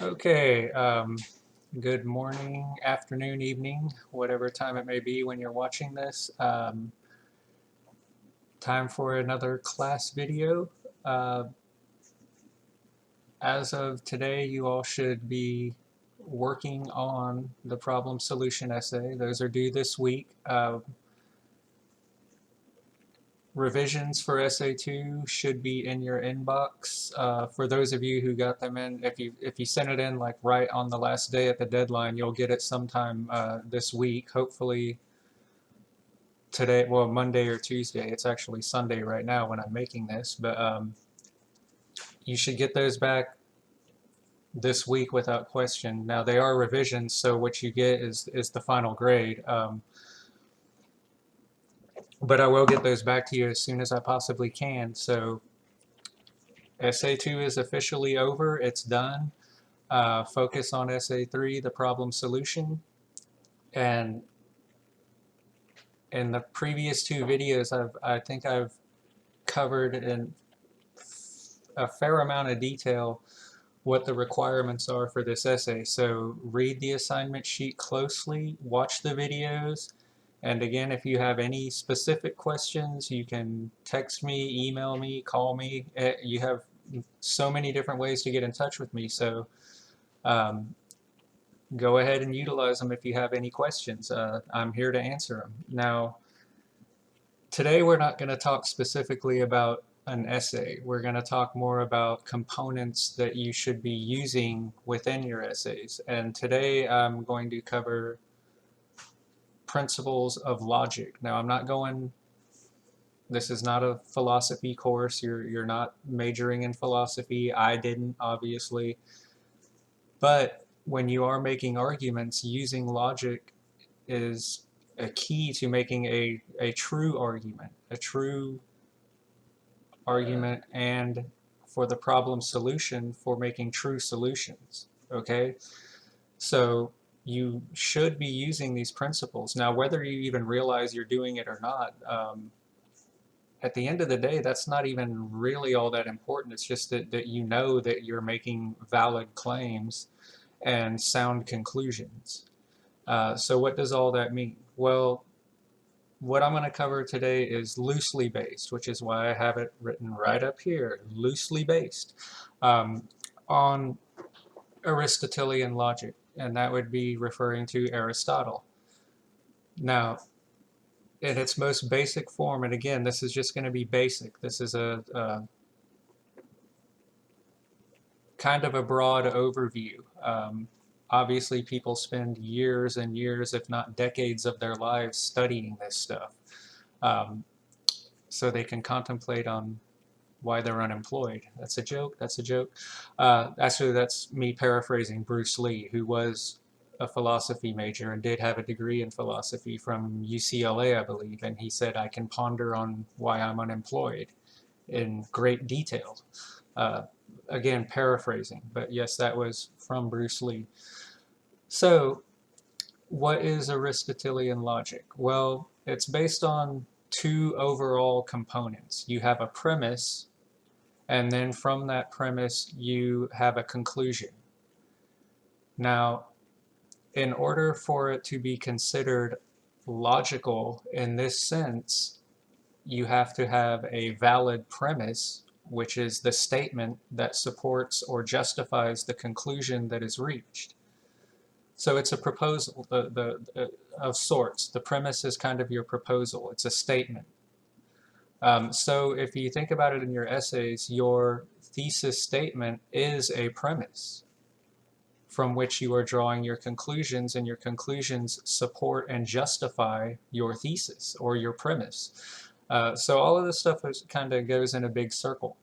Okay, good morning, afternoon, evening, whatever time it may be when you're watching this. Time for another class video. Uh, as of today, you all should be working on the problem solution essay. Those are due this week. Revisions for Essay 2 should be in your inbox. For those of you who got them in, if you sent it in like right on the last day at the deadline, you'll get it sometime this week. Hopefully today, well, Monday or Tuesday. It's actually Sunday right now when I'm making this, but you should get those back this week without question. Now they are revisions, so what you get is the final grade. But I will get those back to you as soon as I possibly can. So Essay 2 is officially over. It's done. Focus on Essay 3, the problem solution. And in the previous two videos, I think I've covered in a fair amount of detail what the requirements are for this essay. So read the assignment sheet closely, watch the videos, and again, if you have any specific questions, you can text me, email me, call me. You have so many different ways to get in touch with me. So um, go ahead and utilize them if you have any questions. I'm here to answer them. Now, today we're not going to talk specifically about an essay. We're going to talk more about components that you should be using within your essays. And today I'm going to cover principles of logic. Now, I'm not going, this is not a philosophy course. You're not majoring in philosophy. I didn't, obviously. But when you are making arguments, using logic is a key to making a true argument, and for the problem solution, for making true solutions. Okay, so you should be using these principles. Now, whether you even realize you're doing it or not, at the end of the day, that's not even really all that important. It's just that you know that you're making valid claims and sound conclusions. So what does all that mean? Well, what I'm going to cover today is loosely based, which is why I have it written right up here, loosely based, um, on Aristotelian logic, and that would be referring to Aristotle. Now, in its most basic form, and again, this is just going to be basic. This is a kind of a broad overview. Obviously, people spend years and years, if not decades, of their lives studying this stuff. Um, so they can contemplate on why they're unemployed. That's a joke. That's a joke. Actually, that's me paraphrasing Bruce Lee, who was a philosophy major and did have a degree in philosophy from UCLA, I believe. And he said, I can ponder on why I'm unemployed in great detail. Uh, Again, paraphrasing, but yes, that was from Bruce Lee. So, what is Aristotelian logic? Well, it's based on two overall components. You have a premise, and then from that premise you have a conclusion. Now, in order for it to be considered logical in this sense, you have to have a valid premise, which is the statement that supports or justifies the conclusion that is reached. So it's a proposal of sorts. The premise is kind of your proposal. It's a statement. So if you think about it in your essays, your thesis statement is a premise from which you are drawing your conclusions, and your conclusions support and justify your thesis or your premise. So all of this stuff kind of goes in a big circle.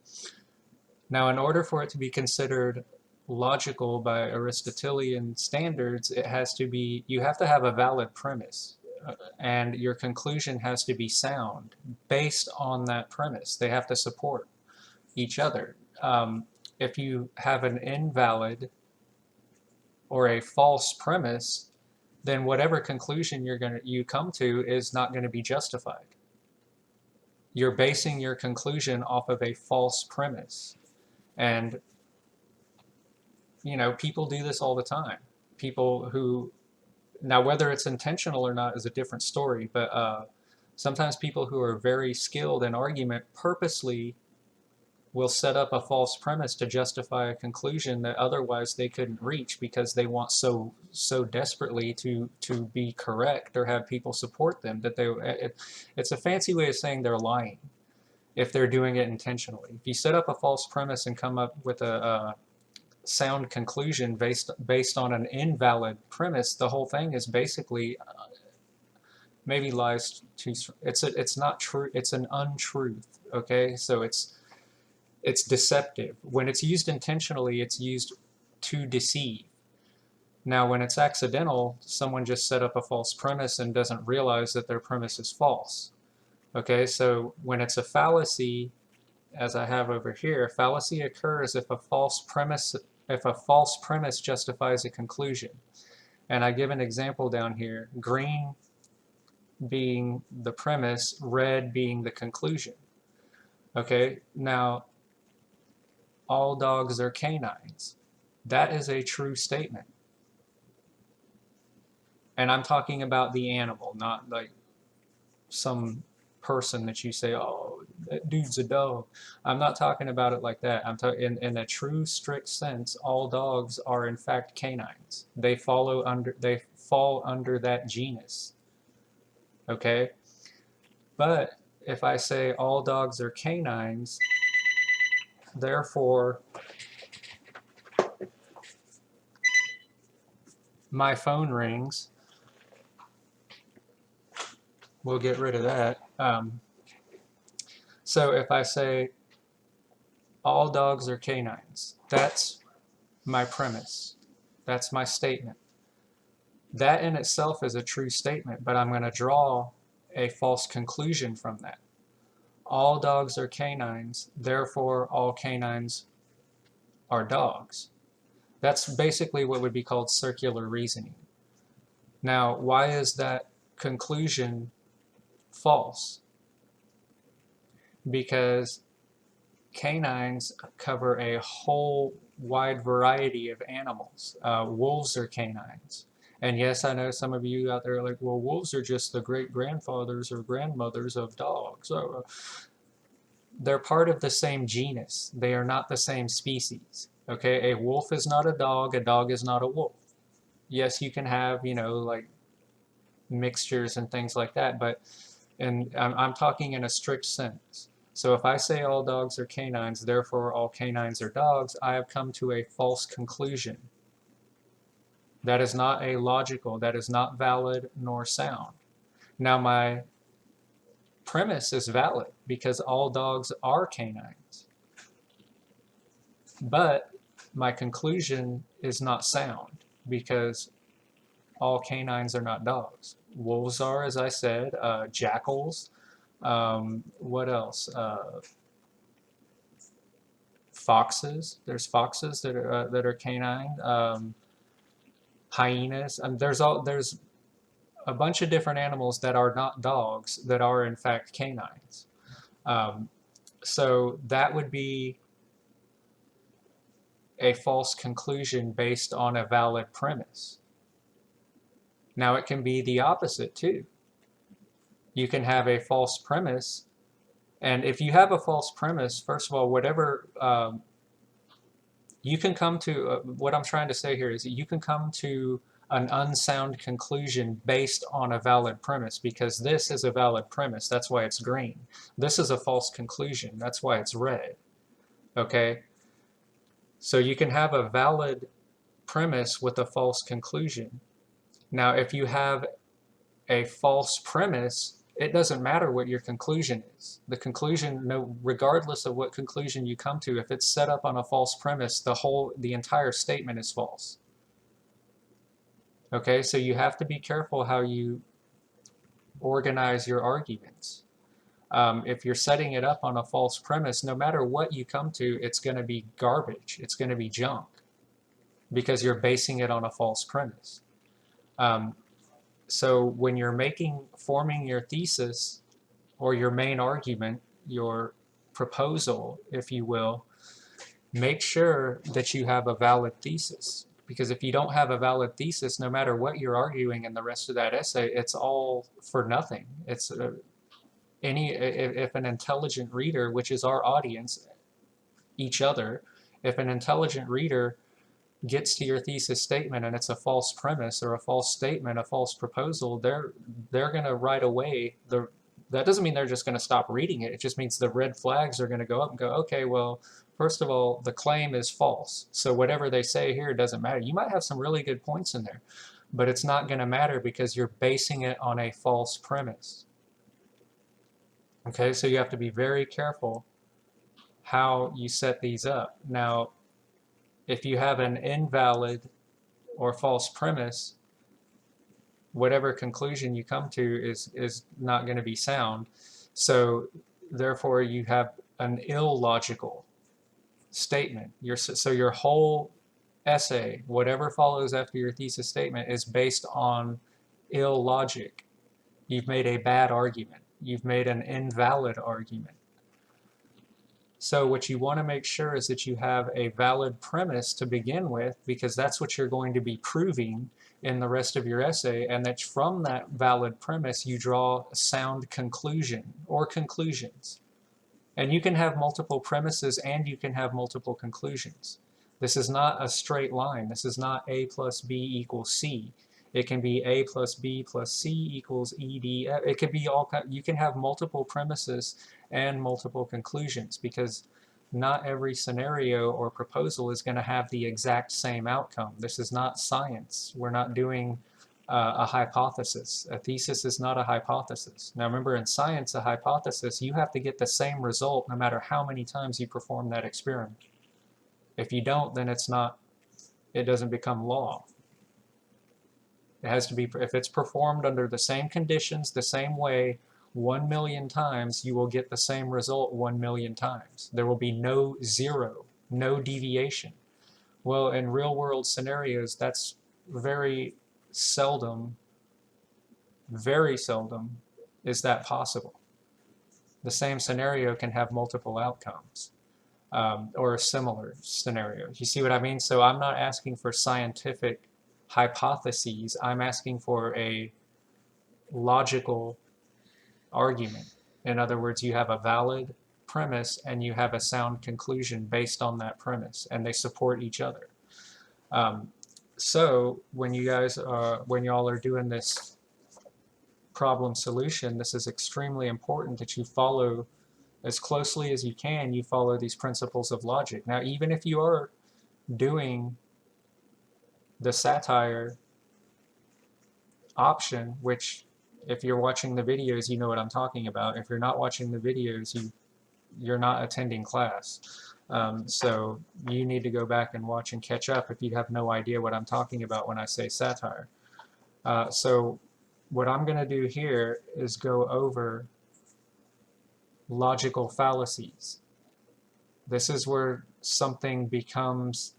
Now, in order for it to be considered logical by Aristotelian standards, you have to have a valid premise, and your conclusion has to be sound based on that premise. They have to support each other. If you have an invalid or a false premise, then whatever conclusion you come to is not going to be justified. You're basing your conclusion off of a false premise. And people do this all the time. People who, now whether it's intentional or not is a different story, but sometimes people who are very skilled in argument purposely will set up a false premise to justify a conclusion that otherwise they couldn't reach, because they want so desperately to be correct or have people support them that it's a fancy way of saying they're lying if they're doing it intentionally. If you set up a false premise and come up with a sound conclusion based on an invalid premise, the whole thing is basically maybe lies to, it's not true, it's an untruth. Okay, so it's deceptive. When it's used intentionally, it's used to deceive. Now, when it's accidental, someone just set up a false premise and doesn't realize that their premise is false. Okay, so when it's a fallacy, as I have over here, fallacy occurs if a false premise justifies a conclusion. And I give an example down here: green being the premise, red being the conclusion. Okay, now all dogs are canines. That is a true statement. And I'm talking about the animal, not like some person that you say, oh, that dude's a dog. I'm not talking about it like that. I'm talking in a true, strict sense. All dogs are in fact canines. They fall under that genus. Okay, but if I say all dogs are canines, therefore my phone rings. We'll get rid of that. So if I say all dogs are canines, that's my premise. That's my statement. That in itself is a true statement, but I'm going to draw a false conclusion from that. All dogs are canines, therefore all canines are dogs. That's basically what would be called circular reasoning. Now, why is that conclusion false? Because canines cover a whole wide variety of animals. Wolves are canines. And yes, I know some of you out there are like, well, wolves are just the great-grandfathers or grandmothers of dogs. They're part of the same genus. They are not the same species. Okay, a wolf is not a dog is not a wolf. Yes, you can have, like mixtures and things like that, but I'm talking in a strict sense. So if I say all dogs are canines, therefore all canines are dogs, I have come to a false conclusion. That is not a logical, that is not valid nor sound. Now my premise is valid because all dogs are canines. But my conclusion is not sound because all canines are not dogs. Wolves are, as I said, jackals. What else? Foxes. There's foxes that are canine. Hyenas. There's a bunch of different animals that are not dogs that are in fact canines. So that would be a false conclusion based on a valid premise. Now it can be the opposite too. You can have a false premise, and if you have a false premise, first of all, whatever you can come to, what I'm trying to say here is that you can come to an unsound conclusion based on a valid premise, because this is a valid premise, that's why it's green. This is a false conclusion, that's why it's red. Okay? So you can have a valid premise with a false conclusion. Now, if you have a false premise, it doesn't matter what your conclusion is. The conclusion, regardless of what conclusion you come to, if it's set up on a false premise, the entire statement is false. Okay, so you have to be careful how you organize your arguments. If you're setting it up on a false premise, no matter what you come to, it's going to be garbage. It's going to be junk because you're basing it on a false premise. So when you're forming your thesis or your main argument, your proposal, if you will, make sure that you have a valid thesis. Because if you don't have a valid thesis, no matter what you're arguing in the rest of that essay, it's all for nothing. It's if an intelligent reader, which is our audience, each other, if an intelligent reader gets to your thesis statement and it's a false premise or a false statement, a false proposal, they're going to right away, that doesn't mean they're just going to stop reading it. It just means the red flags are going to go up and go, okay, well, first of all, the claim is false. So whatever they say here doesn't matter. You might have some really good points in there, but it's not going to matter because you're basing it on a false premise. Okay, so you have to be very careful how you set these up. Now, if you have an invalid or false premise, whatever conclusion you come to is not going to be sound. So therefore you have an illogical statement. So your whole essay, whatever follows after your thesis statement, is based on illogic. You've made a bad argument. You've made an invalid argument. So what you want to make sure is that you have a valid premise to begin with, because that's what you're going to be proving in the rest of your essay, and that from that valid premise you draw a sound conclusion or conclusions. And you can have multiple premises and you can have multiple conclusions. This is not a straight line. This is not A plus B equals C. It can be A plus B plus C equals ED. It could be all, you can have multiple premises and multiple conclusions, because not every scenario or proposal is going to have the exact same outcome. This is not science. We're not doing a hypothesis. A thesis is not a hypothesis. Now remember, in science, a hypothesis, you have to get the same result no matter how many times you perform that experiment. If you don't, then it doesn't become law. It has to be, if it's performed under the same conditions, the same way, 1 million times, you will get the same result 1 million times. There will be no zero, no deviation. Well, in real world scenarios, that's very seldom is that possible. The same scenario can have multiple outcomes, or a similar scenario. You see what I mean? So I'm not asking for scientific hypotheses. I'm asking for a logical argument. In other words, you have a valid premise and you have a sound conclusion based on that premise, and they support each other. So when you guys when y'all are doing this problem solution, this is extremely important that you follow as closely as you can. You follow these principles of logic. Now, even if you are doing the satire option, which if you're watching the videos, you know what I'm talking about. If you're not watching the videos, you're not attending class. So you need to go back and watch and catch up if you have no idea what I'm talking about when I say satire. So what I'm going to do here is go over logical fallacies. This is where something becomes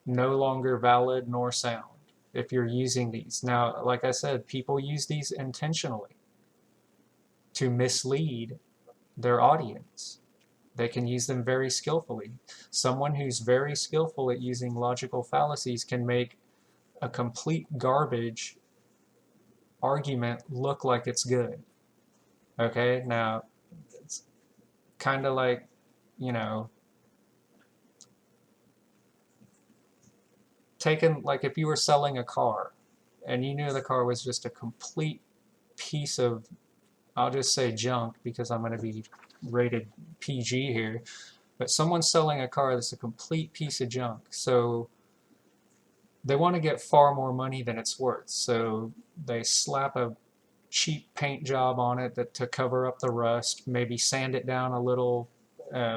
no longer valid nor sound if you're using these. Now, like I said, people use these intentionally to mislead their audience. They can use them very skillfully. Someone who's very skillful at using logical fallacies can make a complete garbage argument look like it's good. Okay, now it's kind of like, you know, like if you were selling a car and you knew the car was just a complete piece of, I'll just say junk because I'm going to be rated PG here, but someone's selling a car that's a complete piece of junk, so they want to get far more money than it's worth, so they slap a cheap paint job on it to cover up the rust, maybe sand it down a little,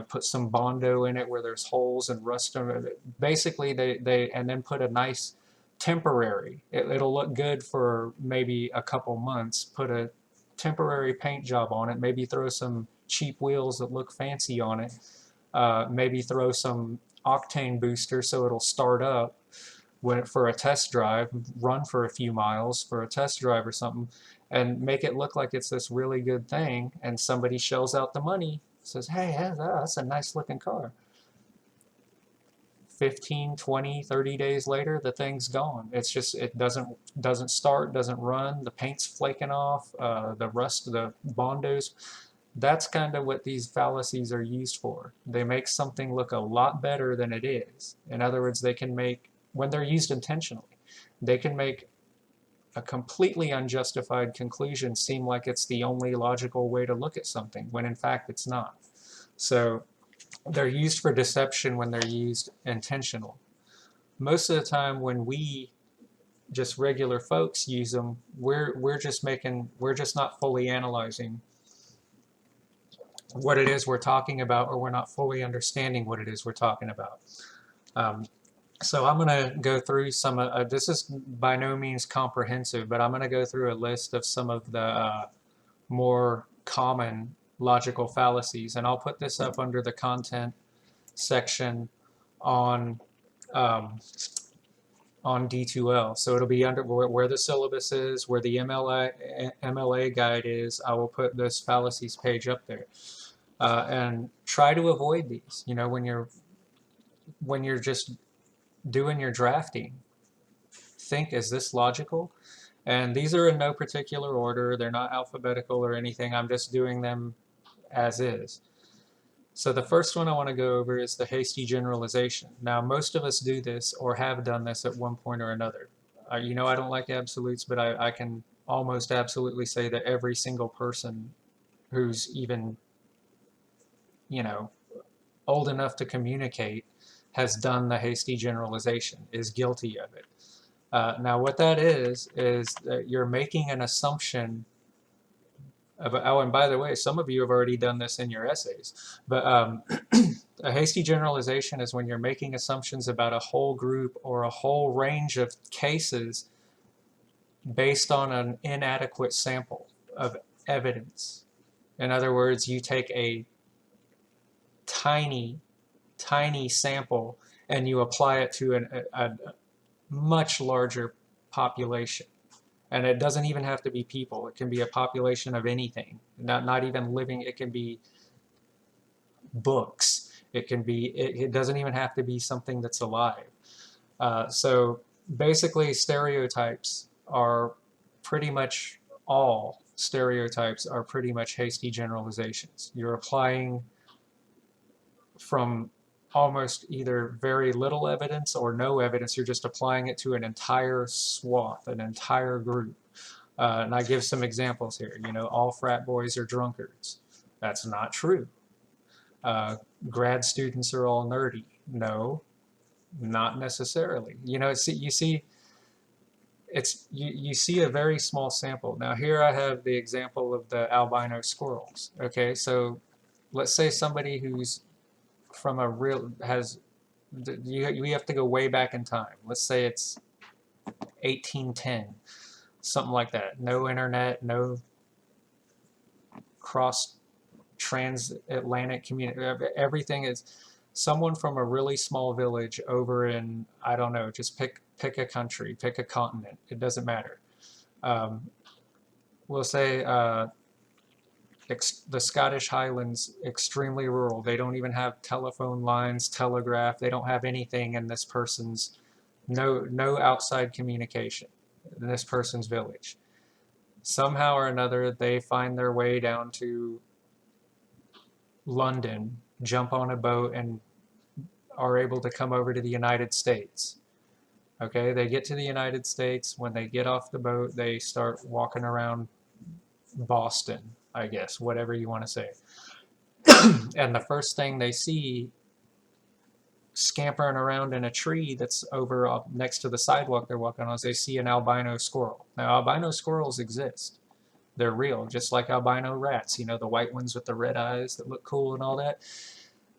put some Bondo in it where there's holes and rust. Basically, and then put a nice temporary, it'll look good for maybe a couple months, put a temporary paint job on it, maybe throw some cheap wheels that look fancy on it, maybe throw some octane booster so it'll start up for a test drive, run for a few miles for a test drive or something, and make it look like it's this really good thing, and somebody shells out the money, says, hey, that's a nice looking car. 15, 20, 30 days later, the thing's gone. It's just, it doesn't start, doesn't run, the paint's flaking off, the rust, the Bondos. That's kind of what these fallacies are used for. They make something look a lot better than it is. In other words, they can make, when they're used intentionally, they can make a completely unjustified conclusion seem like it's the only logical way to look at something, when in fact it's not. So they're used for deception when they're used intentional. Most of the time when we just regular folks use them, we're just not fully analyzing what it is we're talking about, or we're not fully understanding what it is we're talking about. So I'm going to go through some of, this is by no means comprehensive, but I'm going to go through a list of some of the more common logical fallacies, and I'll put this up under the content section on D2L. So it'll be under where the syllabus is, where the MLA guide is. I will put this fallacies page up there. And try to avoid these. You know, when you're just doing your drafting, think, is this logical? And these are in no particular order. They're not alphabetical or anything. I'm just doing them as is. So the first one I want to go over is the hasty generalization. Now, most of us do this or have done this at one point or another. You know, I don't like absolutes, but I can almost absolutely say that every single person who's even, you know, old enough to communicate has done the hasty generalization, is guilty of it. Now, what that is that you're making an assumption of, oh, and by the way, some of you have already done this in your essays, but a hasty generalization is when you're making assumptions about a whole group or a whole range of cases based on an inadequate sample of evidence. In other words, you take a tiny sample and you apply it to a much larger population. And it doesn't even have to be people. It can be a population of anything, not even living. It can be books. It can be, it doesn't even have to be something that's alive. So basically stereotypes are pretty much, all stereotypes are pretty much hasty generalizations. You're applying from almost either very little evidence or no evidence. You're just applying it to an entire swath, an entire group. And I give some examples here. You know, all frat boys are drunkards. That's not true. Grad students are all nerdy. No, not necessarily. You know, you see a very small sample. Now here I have the example of the albino squirrels. Okay, so let's say somebody who's from a real, we have to go way back in time. Let's say it's 1810, something like that. No internet, no cross transatlantic community. Everything is someone from a really small village over in, I don't know, just pick a country, pick a continent. It doesn't matter. We'll say the Scottish Highlands, extremely rural. They don't even have telephone lines, telegraph. They don't have anything in this person's, no outside communication in this person's village. Somehow or another, they find their way down to London, jump on a boat, and are able to come over to the United States. Okay, they get to the United States. When they get off the boat, they start walking around Boston, I guess, whatever you want to say. And the first thing they see scampering around in a tree that's over next to the sidewalk they're walking on is they see an albino squirrel. Now, albino squirrels exist. They're real, just like albino rats, you know, the white ones with the red eyes that look cool and all that.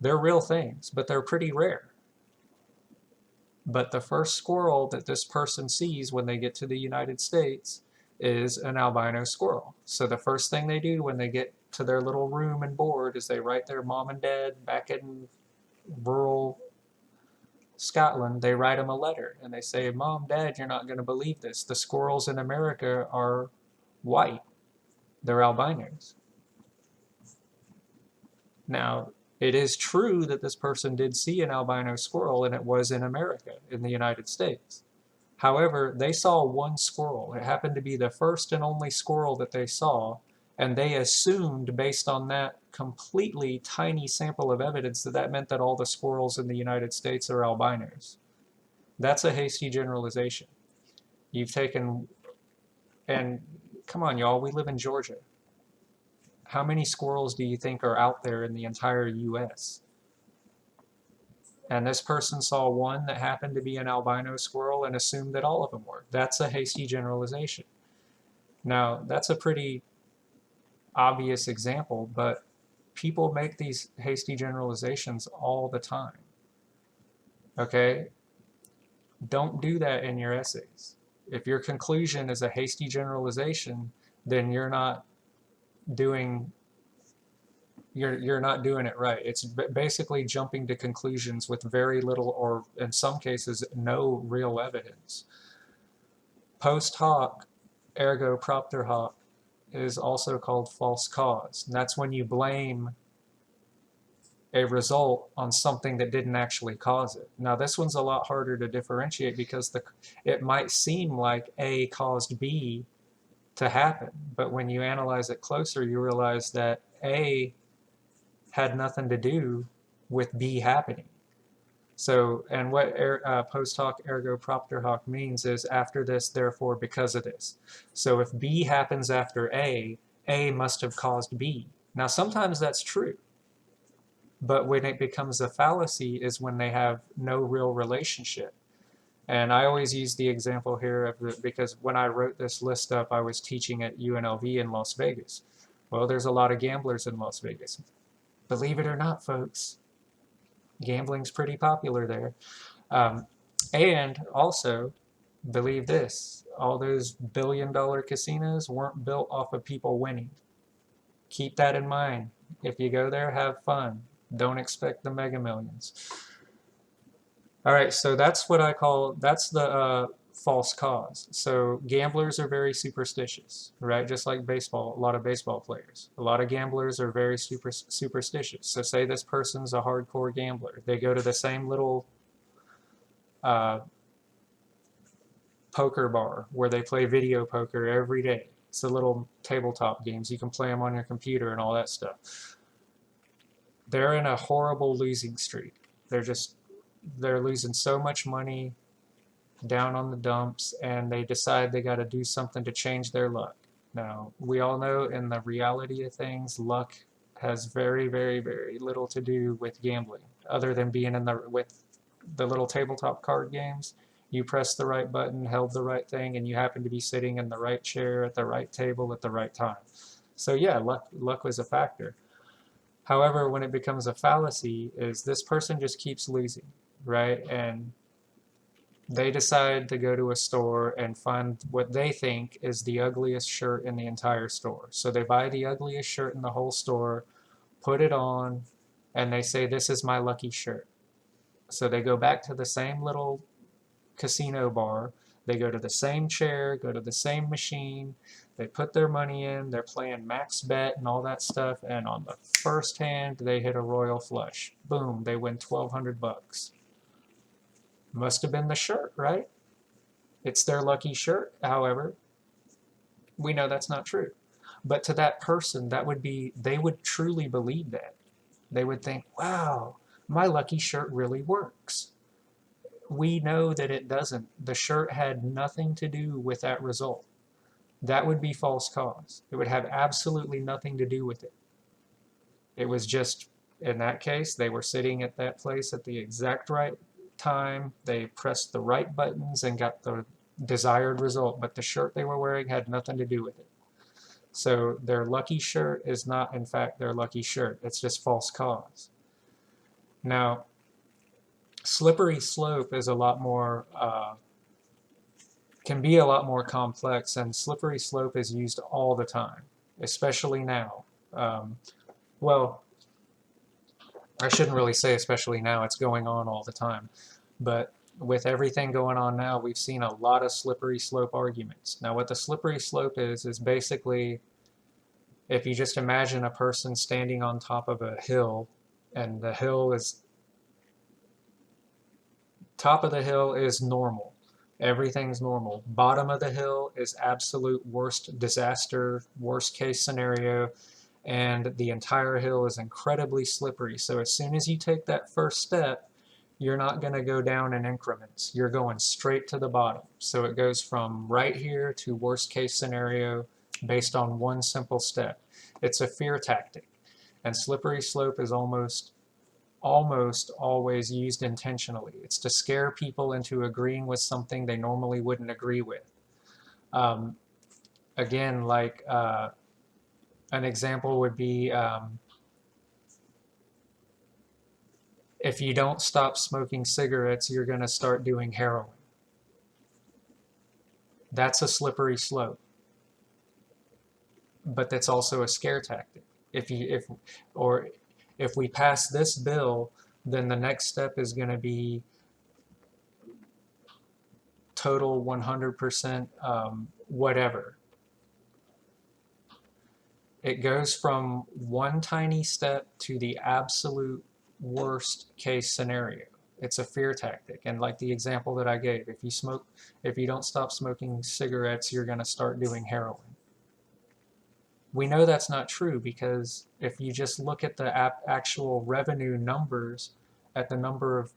They're real things, but they're pretty rare. But the first squirrel that this person sees when they get to the United States is an albino squirrel. So the first thing they do when they get to their little room and board is they write their mom and dad back in rural Scotland. They write them a letter and they say, Mom, Dad, you're not going to believe this. The squirrels in America are white. They're albinos. Now, It is true that this person did see an albino squirrel, and it was in America, in the United States. However, they saw one squirrel. It happened to be the first and only squirrel that they saw, and they assumed, based on that completely tiny sample of evidence, that that meant that all the squirrels in the United States are albinos. That's a hasty generalization. You've taken, and come on, y'all, we live in Georgia. How many squirrels do you think are out there in the entire US? And this person saw one that happened to be an albino squirrel and assumed that all of them were. That's a hasty generalization. Now, that's a pretty obvious example, but people make these hasty generalizations all the time. Okay? Don't do that in your essays. If your conclusion is a hasty generalization, then you're not doing it right. It's basically jumping to conclusions with very little, or in some cases, no real evidence. Post hoc, ergo propter hoc, is also called false cause. And that's when you blame a result on something that didn't actually cause it. Now, this one's a lot harder to differentiate because it might seem like A caused B to happen, but when you analyze it closer, you realize that A had nothing to do with B happening. So, and what post hoc ergo propter hoc means is after this, therefore, because of this. So if B happens after A must have caused B. Now, sometimes that's true, but when it becomes a fallacy is when they have no real relationship. And I always use the example here of because when I wrote this list up, I was teaching at UNLV in Las Vegas. Well, there's a lot of gamblers in Las Vegas. Believe it or not, folks, gambling's pretty popular there. And also, believe this, all those billion-dollar casinos weren't built off of people winning. Keep that in mind. If you go there, have fun. Don't expect the mega millions. All right, so that's what I call, that's the false cause. So gamblers are very superstitious, right? Just like baseball, a lot of baseball players. A lot of gamblers are very superstitious. So say this person's a hardcore gambler. They go to the same little poker bar where they play video poker every day. It's the little tabletop games. You can play them on your computer and all that stuff. They're in a horrible losing streak. They're losing so much money, down on the dumps, and they decide they got to do something to change their luck. Now, we all know in the reality of things, luck has very, very, very little to do with gambling, other than being with the little tabletop card games. You press the right button, held the right thing, and you happen to be sitting in the right chair at the right table at the right time. So yeah, luck was a factor. However, when it becomes a fallacy, is this person just keeps losing, right? And they decide to go to a store and find what they think is the ugliest shirt in the entire store. So they buy the ugliest shirt in the whole store, put it on, and they say, "This is my lucky shirt." So they go back to the same little casino bar. They go to the same chair, go to the same machine. They put their money in. They're playing max bet and all that stuff. And on the first hand, they hit a royal flush. Boom, they win $1,200. Must have been the shirt, right? It's their lucky shirt. However, we know that's not true. But to that person, they would truly believe that. They would think, wow, my lucky shirt really works. We know that it doesn't. The shirt had nothing to do with that result. That would be false cause. It would have absolutely nothing to do with it. It was just, in that case, they were sitting at that place at the exact right time. They pressed the right buttons and got the desired result, but the shirt they were wearing had nothing to do with it. So their lucky shirt is not, in fact, their lucky shirt. It's just false cause. Now, slippery slope is a lot more, can be a lot more complex, and slippery slope is used all the time, especially now. Well, I shouldn't really say especially now, it's going on all the time. But with everything going on now, we've seen a lot of slippery slope arguments. Now, what the slippery slope is basically, if you just imagine a person standing on top of a hill and the hill is, top of the hill is normal. Everything's normal. Bottom of the hill is absolute worst disaster, worst case scenario, and the entire hill is incredibly slippery. So as soon as you take that first step, you're not going to go down in increments. You're going straight to the bottom. So it goes from right here to worst case scenario based on one simple step. It's a fear tactic. And slippery slope is almost always used intentionally. It's to scare people into agreeing with something they normally wouldn't agree with. Um, Again, like an example would be if you don't stop smoking cigarettes, you're going to start doing heroin. That's a slippery slope, but that's also a scare tactic. Or if we pass this bill, then the next step is going to be total 100% whatever. It goes from one tiny step to the absolute worst case scenario. It's a fear tactic. And like the example that I gave, if you don't stop smoking cigarettes, you're going to start doing heroin. We know that's not true because if you just look at the actual revenue numbers, at the number of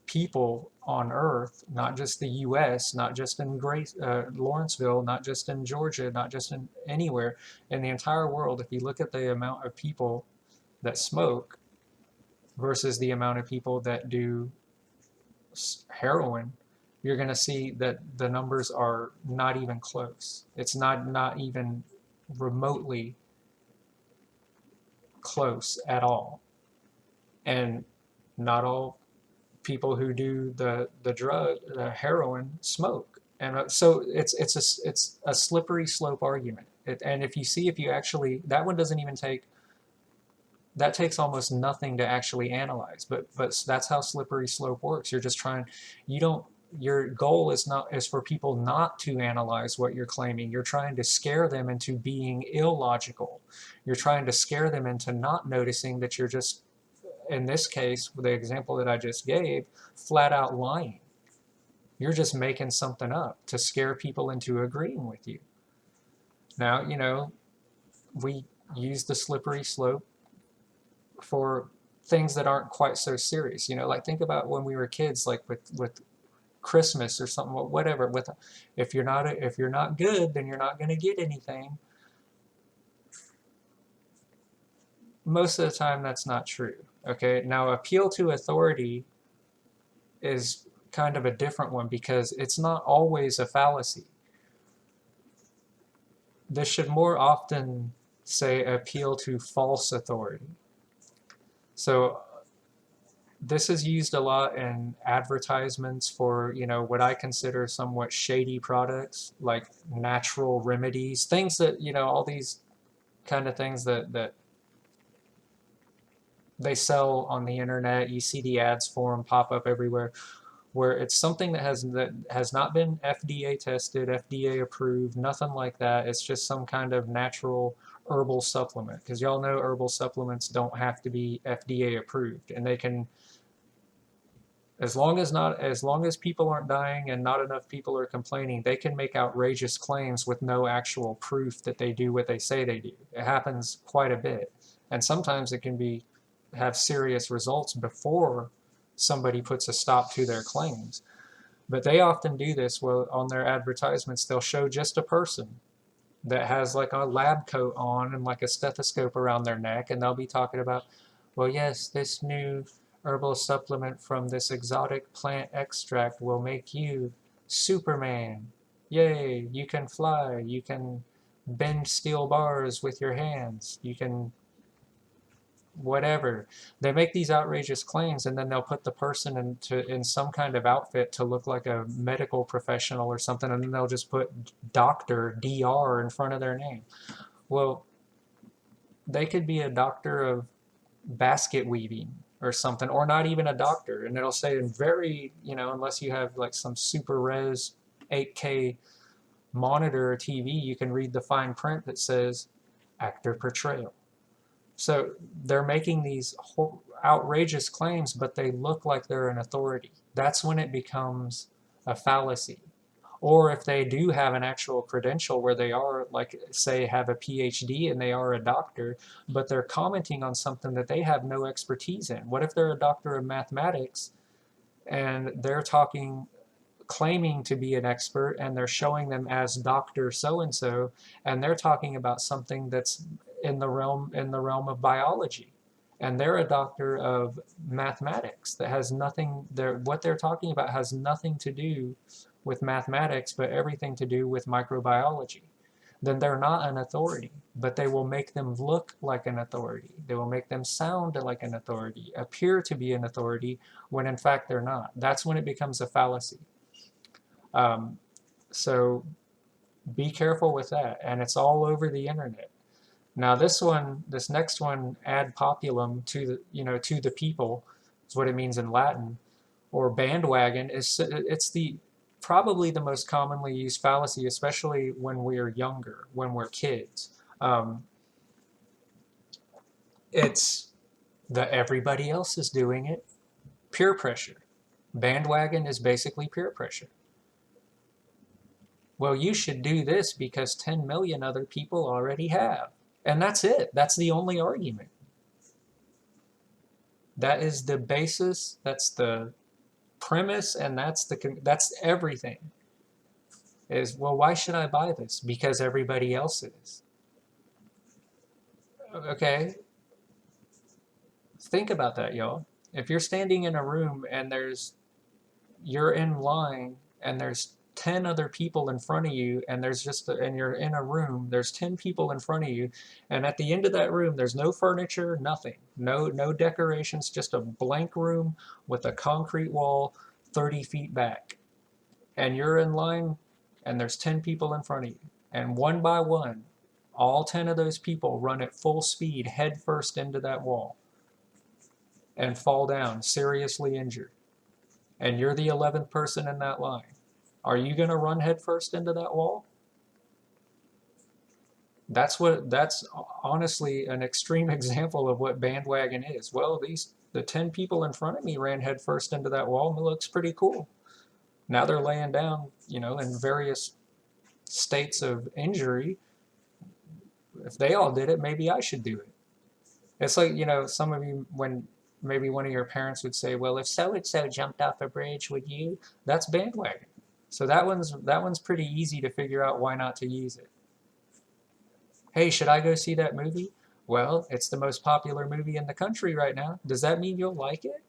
people on Earth, not just the U.S., not just in Lawrenceville, not just in Georgia, not just in anywhere, in the entire world, if you look at the amount of people that smoke versus the amount of people that do heroin, you're going to see that the numbers are not even close. It's not even remotely close at all. And not all people who do the drug, the heroin, smoke. And so it's a slippery slope argument. And if you actually, that one doesn't even take, that takes almost nothing to actually analyze. But that's how slippery slope works. You're just trying, you don't, your goal is for people not to analyze what you're claiming. You're trying to scare them into being illogical. You're trying to scare them into not noticing that you're just, in this case, with the example that I just gave, flat out lying. You're just making something up to scare people into agreeing with you. Now, we use the slippery slope for things that aren't quite so serious. Like think about when we were kids, like with Christmas or something, whatever. If you're not good, then you're not going to get anything. Most of the time, that's not true. Okay, now appeal to authority is kind of a different one because it's not always a fallacy. This should more often say appeal to false authority. So this is used a lot in advertisements for, what I consider somewhat shady products like natural remedies, things that, all these kind of things that they sell on the internet. You see the ads for them pop up everywhere, where it's something that has not been FDA tested, FDA approved, nothing like that. It's just some kind of natural herbal supplement, because y'all know herbal supplements don't have to be FDA approved, and they can, as long as people aren't dying and not enough people are complaining, they can make outrageous claims with no actual proof that they do what they say they do. It happens quite a bit, and sometimes it can have serious results before somebody puts a stop to their claims. But they often do this. Well, on their advertisements, they'll show just a person that has like a lab coat on and like a stethoscope around their neck, and they'll be talking about, well, yes, this new herbal supplement from this exotic plant extract will make you Superman. Yay, you can fly, you can bend steel bars with your hands, you can whatever. They make these outrageous claims, and then they'll put the person in some kind of outfit to look like a medical professional or something, and then they'll just put doctor, DR, in front of their name. Well, they could be a doctor of basket weaving or something, or not even a doctor, and it'll say in very, unless you have like some super res 8K monitor or TV, you can read the fine print that says actor portrayal. So they're making these outrageous claims, but they look like they're an authority. That's when it becomes a fallacy. Or if they do have an actual credential where they are, like, say, have a PhD and they are a doctor, but they're commenting on something that they have no expertise in. What if they're a doctor of mathematics and they're talking, claiming to be an expert, and they're showing them as Dr. So-and-so, and they're talking about something that's in the realm of biology, and they're a doctor of mathematics that has nothing, what they're talking about has nothing to do with mathematics, but everything to do with microbiology. Then they're not an authority, but they will make them look like an authority. They will make them sound like an authority, appear to be an authority, when in fact they're not. That's when it becomes a fallacy. Um, so be careful with that, and it's all over the internet. Now this next one, ad populum, to the people, is what it means in Latin, or bandwagon. It's probably the most commonly used fallacy, especially when we're younger, when we're kids. It's that everybody else is doing it. Peer pressure. Bandwagon is basically peer pressure. Well, you should do this because 10 million other people already have. And that's it. That's the only argument. That is the basis, that's the premise, and that's everything. Is, well, why should I buy this? Because everybody else is. Okay, think about that, y'all. If you're standing in a room and you're in line and there's 10 other people in front of you, and and you're in a room, there's 10 people in front of you, and at the end of that room there's no furniture, nothing, no decorations, just a blank room with a concrete wall 30 feet back, and you're in line and there's 10 people in front of you, and one by one all 10 of those people run at full speed head first into that wall and fall down seriously injured, and you're the 11th person in that line. Are you going to run headfirst into that wall? That's honestly an extreme example of what bandwagon is. Well, the 10 people in front of me ran headfirst into that wall, and it looks pretty cool. Now they're laying down, in various states of injury. If they all did it, maybe I should do it. It's like, some of you, when maybe one of your parents would say, well, if so-and-so jumped off a bridge, would you? That's bandwagon. So that one's pretty easy to figure out why not to use it. Hey, should I go see that movie? Well, it's the most popular movie in the country right now. Does that mean you'll like it?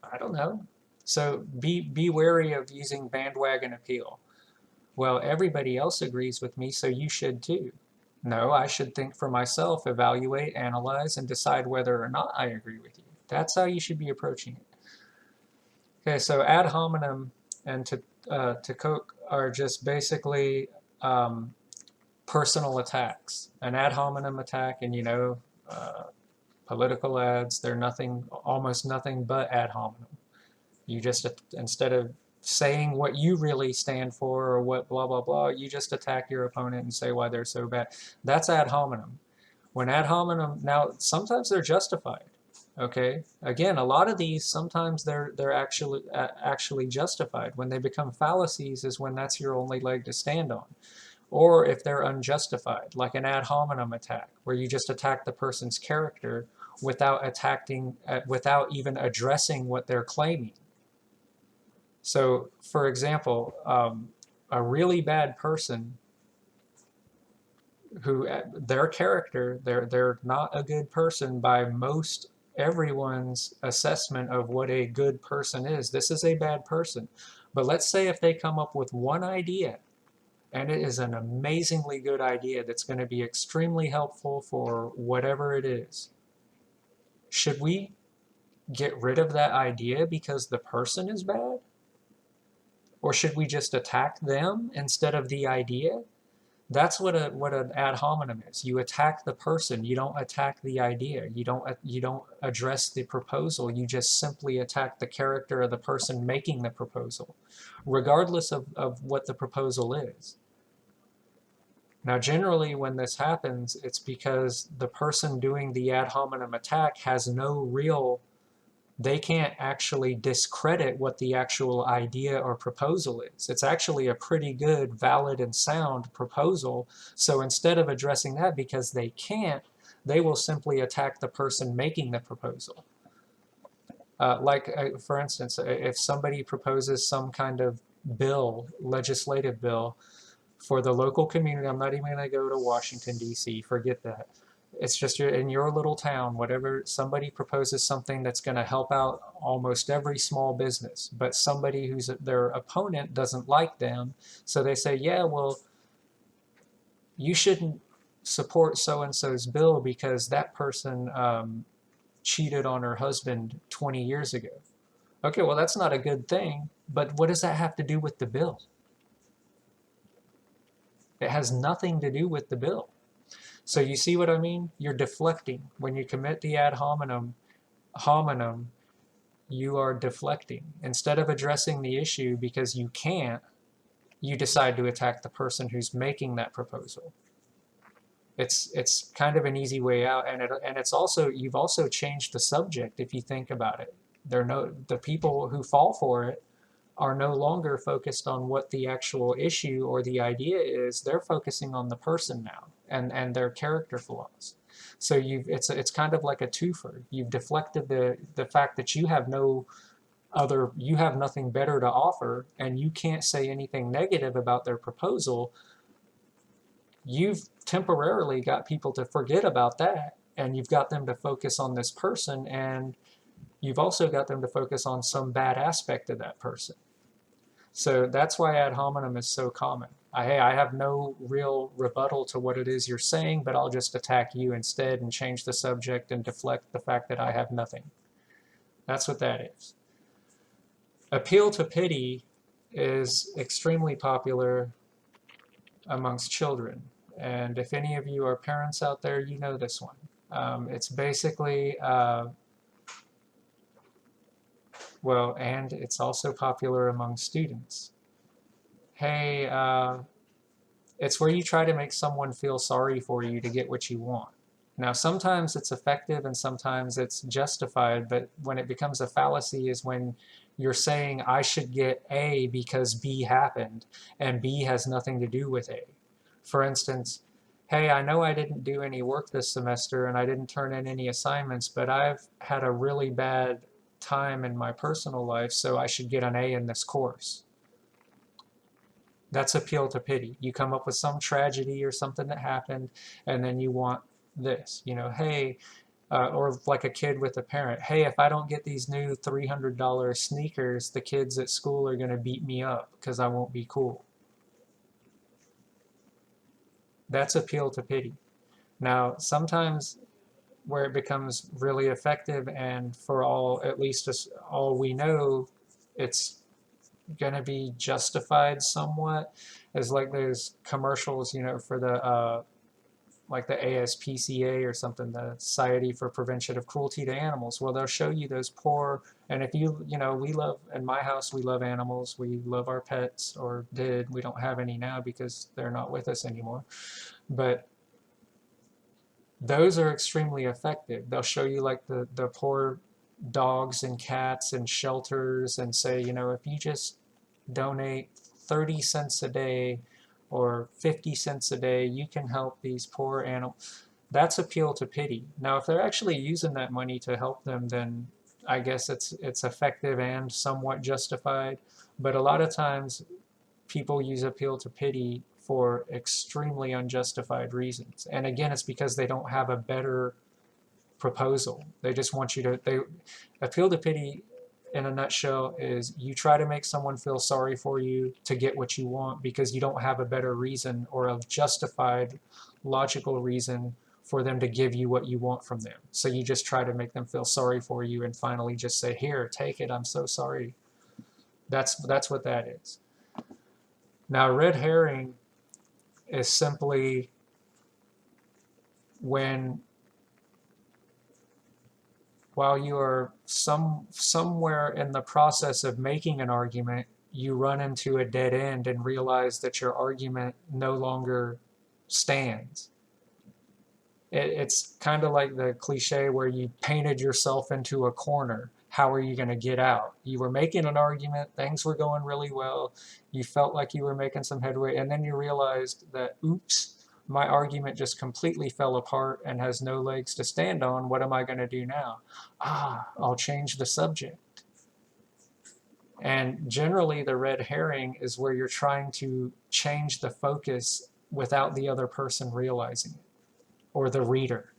I don't know. So be wary of using bandwagon appeal. Well, everybody else agrees with me, so you should too. No, I should think for myself, evaluate, analyze, and decide whether or not I agree with you. That's how you should be approaching it. Okay, so ad hominem and to Coke are just basically personal attacks. An ad hominem attack, and political ads, they're almost nothing but ad hominem. You just, instead of saying what you really stand for or what blah blah blah, you just attack your opponent and say why they're so bad. That's ad hominem. When ad hominem, now sometimes they're justified. Okay, again, a lot of these sometimes they're actually justified. When they become fallacies is when that's your only leg to stand on, or if they're unjustified, like an ad hominem attack, where you just attack the person's character without even addressing what they're claiming. So, for example, a really bad person who their character, they're not a good person by most everyone's assessment of what a good person is. This is a bad person. But let's say if they come up with one idea, and it is an amazingly good idea that's going to be extremely helpful for whatever it is. Should we get rid of that idea because the person is bad? Or should we just attack them instead of the idea? That's what an ad hominem is. You attack the person. You don't attack the idea. You don't address the proposal. You just simply attack the character of the person making the proposal, regardless of what the proposal is. Now, generally, when this happens, it's because the person doing the ad hominem attack has no real they can't actually discredit what the actual idea or proposal is. It's actually a pretty good, valid, and sound proposal. So instead of addressing that because they can't, they will simply attack the person making the proposal. For instance, if somebody proposes some kind of bill, legislative bill, for the local community, I'm not even going to go to Washington, D.C., forget that. It's just in your little town, whatever, somebody proposes something that's going to help out almost every small business, but somebody who's their opponent doesn't like them. So they say, yeah, well, you shouldn't support so-and-so's bill because that person cheated on her husband 20 years ago. Okay, well, that's not a good thing, but what does that have to do with the bill? It has nothing to do with the bill. So you see what I mean? You're deflecting. When you commit the ad hominem, you are deflecting. Instead of addressing the issue because you can't, you decide to attack the person who's making that proposal. It's kind of an easy way out, and it's also, you've also changed the subject if you think about it. The people who fall for it are no longer focused on what the actual issue or the idea is. They're focusing on the person now and their character flaws. So it's kind of like a twofer. You've deflected the fact that you have nothing better to offer, and you can't say anything negative about their proposal. You've temporarily got people to forget about that, and you've got them to focus on this person, and you've also got them to focus on some bad aspect of that person. So that's why ad hominem is so common. Hey, I have no real rebuttal to what it is you're saying, but I'll just attack you instead and change the subject and deflect the fact that I have nothing. That's what that is. Appeal to pity is extremely popular amongst children. And if any of you are parents out there, you know this one. It's basically, well, and it's also popular among students. Hey, it's where you try to make someone feel sorry for you to get what you want. Now, sometimes it's effective and sometimes it's justified, but when it becomes a fallacy is when you're saying I should get A because B happened, and B has nothing to do with A. For instance, hey, I know I didn't do any work this semester and I didn't turn in any assignments, but I've had a really bad time in my personal life, so I should get an A in this course. That's appeal to pity. You come up with some tragedy or something that happened, and then you want this, hey, or like a kid with a parent, hey, if I don't get these new $300 sneakers, the kids at school are going to beat me up because I won't be cool. That's appeal to pity. Now, sometimes where it becomes really effective, and for at least all we know, it's going to be justified somewhat, is like those commercials, for the like the ASPCA or something, the Society for Prevention of Cruelty to Animals. Well, they'll show you those poor, and if we love, in my house, we love animals, we love our pets, or did. We don't have any now because they're not with us anymore. But those are extremely effective. They'll show you like the poor dogs and cats in shelters and say, if you just donate 30 cents a day or 50 cents a day, you can help these poor animals. That's appeal to pity. Now, if they're actually using that money to help them, then I guess it's effective and somewhat justified. But a lot of times people use appeal to pity for extremely unjustified reasons. And again, it's because they don't have a better proposal. They just want you to, appeal to pity in a nutshell is you try to make someone feel sorry for you to get what you want because you don't have a better reason or a justified logical reason for them to give you what you want from them. So you just try to make them feel sorry for you and finally just say, here, take it, I'm so sorry. That's what that is. Now, red herring is simply when, while you are somewhere in the process of making an argument, you run into a dead end and realize that your argument no longer stands. It's kind of like the cliche where you painted yourself into a corner. how are you going to get out? You were making an argument, things were going really well, you felt like you were making some headway, and then you realized that, oops, my argument just completely fell apart and has no legs to stand on. What am I going to do now? I'll change the subject. And generally, the red herring is where you're trying to change the focus without the other person realizing it, or the reader.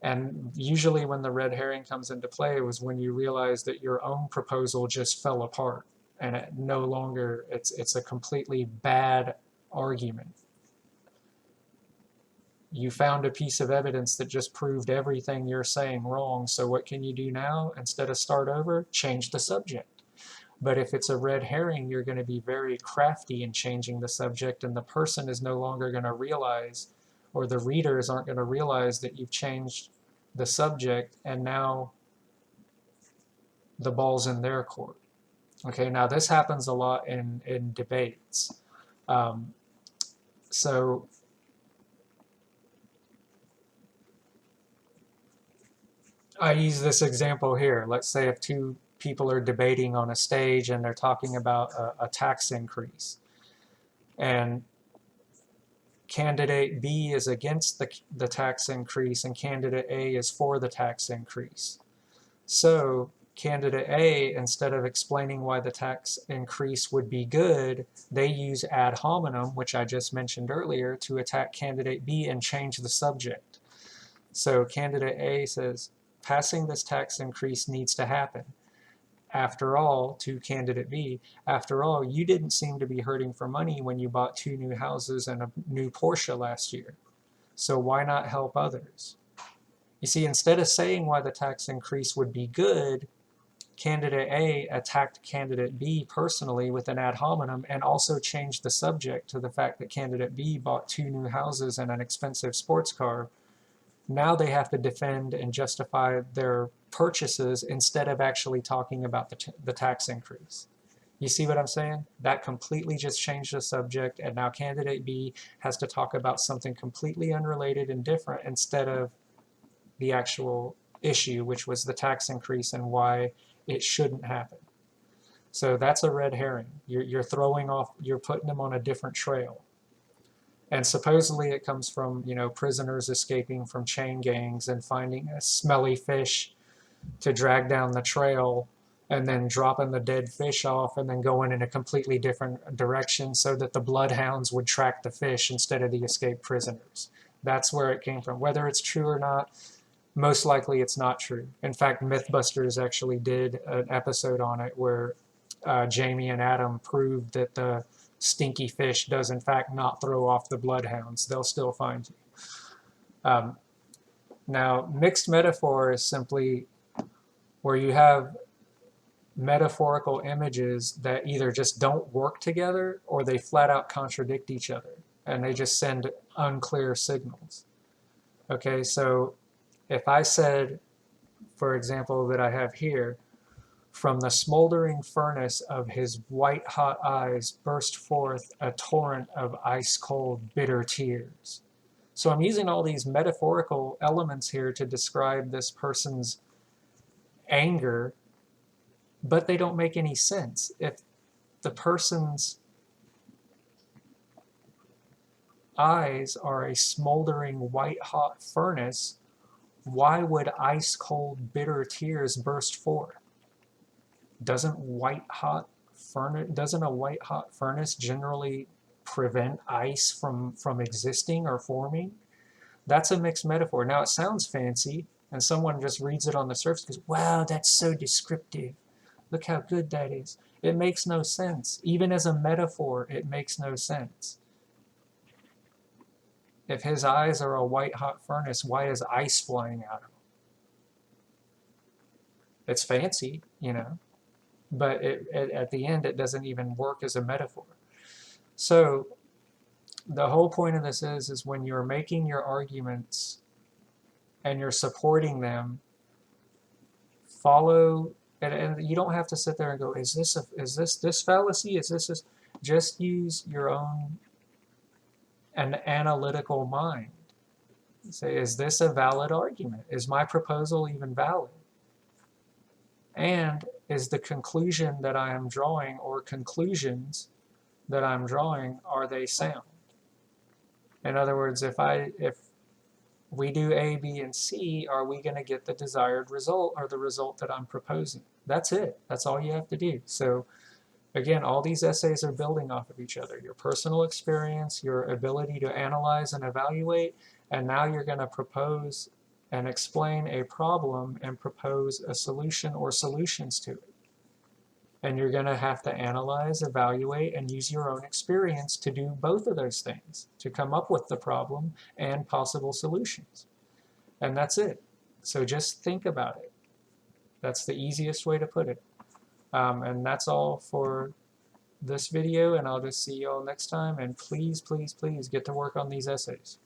And usually when the red herring comes into play was when you realize that your own proposal just fell apart and it no longer, it's a completely bad argument. You found a piece of evidence that just proved everything you're saying wrong. So what can you do now? Instead of start over, change the subject. But if it's a red herring, you're going to be very crafty in changing the subject, and the person is no longer going to realize, or the readers aren't going to realize that you've changed the subject, and now the ball's in their court. Okay, now this happens a lot in debates. So I use this example here. Let's say if two people are debating on a stage and they're talking about a tax increase, and candidate B is against the tax increase and candidate A is for the tax increase. So candidate A, instead of explaining why the tax increase would be good, they use ad hominem, which I just mentioned earlier, to attack candidate B and change the subject. So candidate A says, passing this tax increase needs to happen. After all, to candidate B, after all, you didn't seem to be hurting for money when you bought 2 new houses and a new Porsche last year. So why not help others? You see, instead of saying why the tax increase would be good, candidate A attacked candidate B personally with an ad hominem and also changed the subject to the fact that candidate B bought 2 new houses and an expensive sports car. Now they have to defend and justify their purchases instead of actually talking about the tax increase. You see what I'm saying? That completely just changed the subject, and now candidate B has to talk about something completely unrelated and different instead of the actual issue, which was the tax increase and why it shouldn't happen. So that's a red herring. You're throwing off, you're putting them on a different trail. And supposedly it comes from, prisoners escaping from chain gangs and finding a smelly fish to drag down the trail and then dropping the dead fish off and then going in a completely different direction so that the bloodhounds would track the fish instead of the escaped prisoners. That's where it came from. Whether it's true or not, most likely it's not true. In fact, Mythbusters actually did an episode on it where Jamie and Adam proved that the stinky fish does in fact not throw off the bloodhounds. They'll still find you. Now, mixed metaphor is simply where you have metaphorical images that either just don't work together or they flat out contradict each other and they just send unclear signals. Okay, so if I said, for example, that I have here, from the smoldering furnace of his white-hot eyes burst forth a torrent of ice-cold, bitter tears. So I'm using all these metaphorical elements here to describe this person's anger, but they don't make any sense. If the person's eyes are a smoldering, white-hot furnace, why would ice-cold, bitter tears burst forth? Doesn't a white-hot furnace generally prevent ice from existing or forming? That's a mixed metaphor. Now it sounds fancy, and someone just reads it on the surface and goes, wow, that's so descriptive. Look how good that is. It makes no sense. Even as a metaphor, it makes no sense. If his eyes are a white-hot furnace, why is ice flying out of him? It's fancy, but at the end, it doesn't even work as a metaphor. So the whole point of this is when you're making your arguments and you're supporting them, follow, and you don't have to sit there and go, is this fallacy? Is this? Just use your own an analytical mind. Say, is this a valid argument? Is my proposal even valid? And is the conclusion that I am drawing, or conclusions that I'm drawing, are they sound? In other words, if we do A, B, and C, are we going to get the desired result, or the result that I'm proposing? That's it. That's all you have to do. So again, all these essays are building off of each other. Your personal experience, your ability to analyze and evaluate, and now you're going to propose and explain a problem and propose a solution or solutions to it. And you're going to have to analyze, evaluate, and use your own experience to do both of those things, to come up with the problem and possible solutions. And that's it. So just think about it. That's the easiest way to put it. And that's all for this video, and I'll just see you all next time. And please, please, please get to work on these essays.